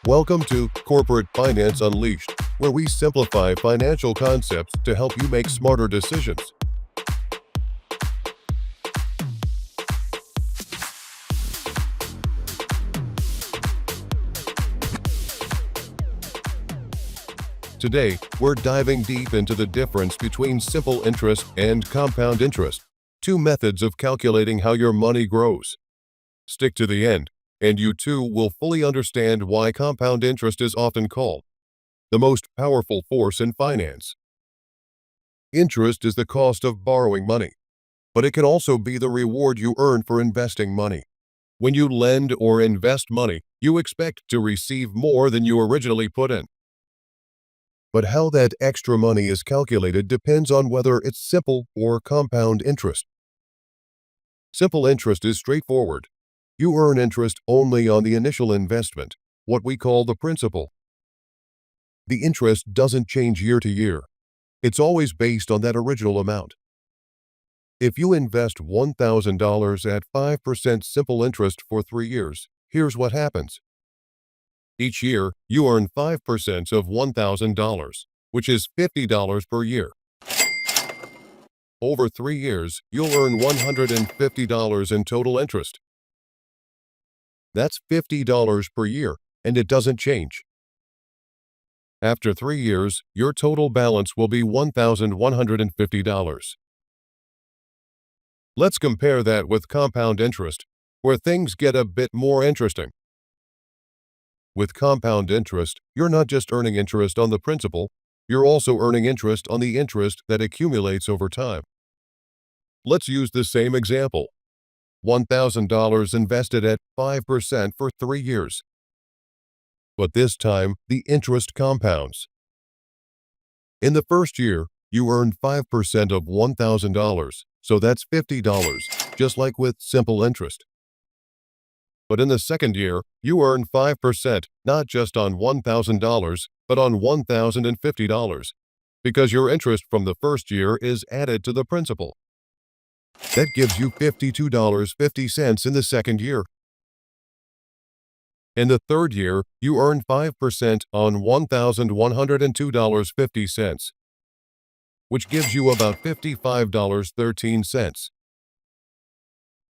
Welcome to Corporate Finance Unleashed, where we simplify financial concepts to help you make smarter decisions. Today, we're diving deep into the difference between simple interest and compound interest, two methods of calculating how your money grows. Stick to the end, and you too will fully understand why compound interest is often called the most powerful force in finance. Interest is the cost of borrowing money, but it can also be the reward you earn for investing money. When you lend or invest money, you expect to receive more than you originally put in. But how that extra money is calculated depends on whether it's simple or compound interest. Simple interest is straightforward. You earn interest only on the initial investment, what we call the principal. The interest doesn't change year to year. It's always based on that original amount. If you invest $1,000 at 5% simple interest for 3 years, here's what happens. Each year, you earn 5% of $1,000, which is $50 per year. Over 3 years, you'll earn $150 in total interest. That's $50 per year, and it doesn't change. After 3 years, your total balance will be $1,150. Let's compare that with compound interest, where things get a bit more interesting. With compound interest, you're not just earning interest on the principal, you're also earning interest on the interest that accumulates over time. Let's use the same example. $1,000 invested at 5% for 3 years. But this time, the interest compounds. In the first year, you earn 5% of $1,000, so that's $50, just like with simple interest. But in the second year, you earn 5% not just on $1,000, but on $1,050, because your interest from the first year is added to the principal. That gives you $52.50 in the second year. In the third year, you earn 5% on $1,102.50, which gives you about $55.13.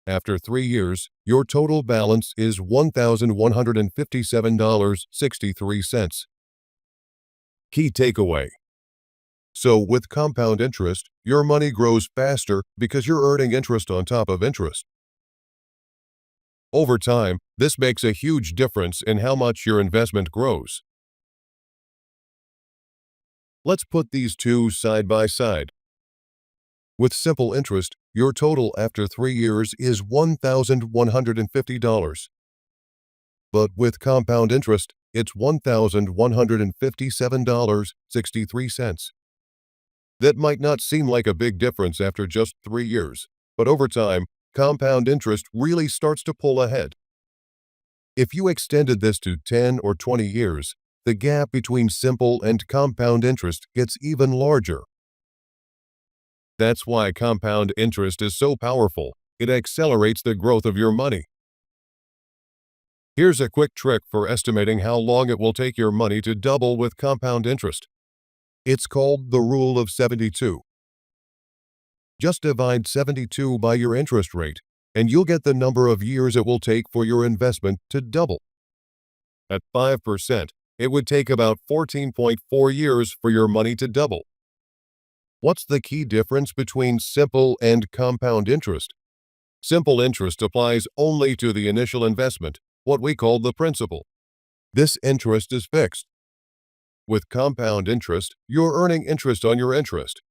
After 3 years, your total balance is $1,157.63. Key takeaway. So with compound interest, your money grows faster because you're earning interest on top of interest. Over time, this makes a huge difference in how much your investment grows. Let's put these two side by side. With simple interest, your total after 3 years is $1,150. But with compound interest, it's $1,157.63. That might not seem like a big difference after just 3 years, but over time, compound interest really starts to pull ahead. If you extended this to 10 or 20 years, the gap between simple and compound interest gets even larger. That's why compound interest is so powerful. It accelerates the growth of your money. Here's a quick trick for estimating how long it will take your money to double with compound interest. It's called the rule of 72. Just divide 72 by your interest rate, and you'll get the number of years it will take for your investment to double. At 5%, it would take about 14.4 years for your money to double. What's the key difference between simple and compound interest? Simple interest applies only to the initial investment, what we call the principal. This interest is fixed. With compound interest, you're earning interest on your interest.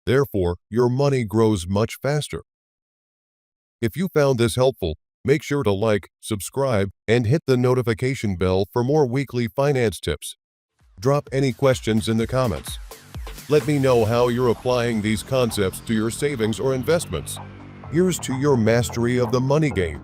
Therefore, your money grows much faster. If you found this helpful, make sure to like, subscribe, and hit the notification bell for more weekly finance tips. Drop any questions in the comments. Let me know how you're applying these concepts to your savings or investments. Here's to your mastery of the money game.